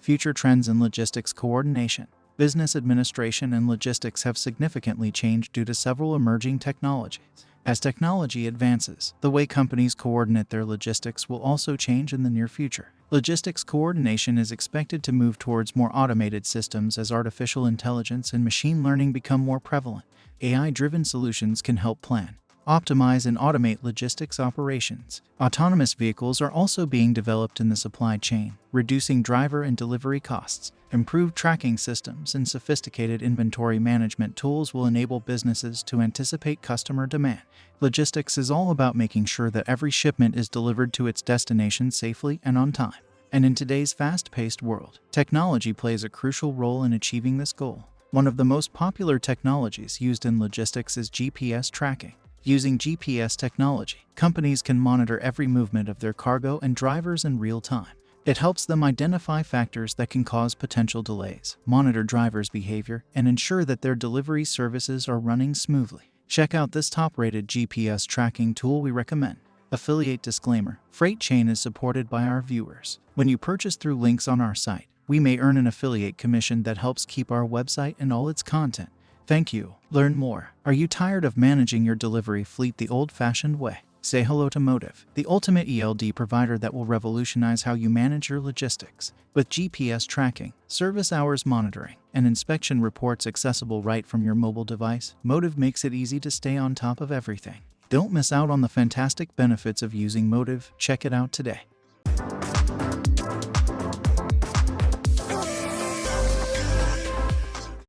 Future trends in logistics coordination. Business administration and logistics have significantly changed due to several emerging technologies. As technology advances, the way companies coordinate their logistics will also change in the near future. Logistics coordination is expected to move towards more automated systems as artificial intelligence and machine learning become more prevalent. AI-driven solutions can help plan, optimize, and automate logistics operations. Autonomous vehicles are also being developed in the supply chain, reducing driver and delivery costs. Improved tracking systems and sophisticated inventory management tools will enable businesses to anticipate customer demand. Logistics is all about making sure that every shipment is delivered to its destination safely and on time. And in today's fast-paced world, technology plays a crucial role in achieving this goal. One of the most popular technologies used in logistics is GPS tracking. Using GPS technology, companies can monitor every movement of their cargo and drivers in real time. It helps them identify factors that can cause potential delays, monitor drivers' behavior, and ensure that their delivery services are running smoothly. Check out this top-rated GPS tracking tool we recommend. Affiliate disclaimer: Frate Chain is supported by our viewers. When you purchase through links on our site, we may earn an affiliate commission that helps keep our website and all its content. Thank you. Learn more. Are you tired of managing your delivery fleet the old-fashioned way? Say hello to Motive, the ultimate ELD provider that will revolutionize how you manage your logistics. With GPS tracking, service hours monitoring, and inspection reports accessible right from your mobile device, Motive makes it easy to stay on top of everything. Don't miss out on the fantastic benefits of using Motive. Check it out today.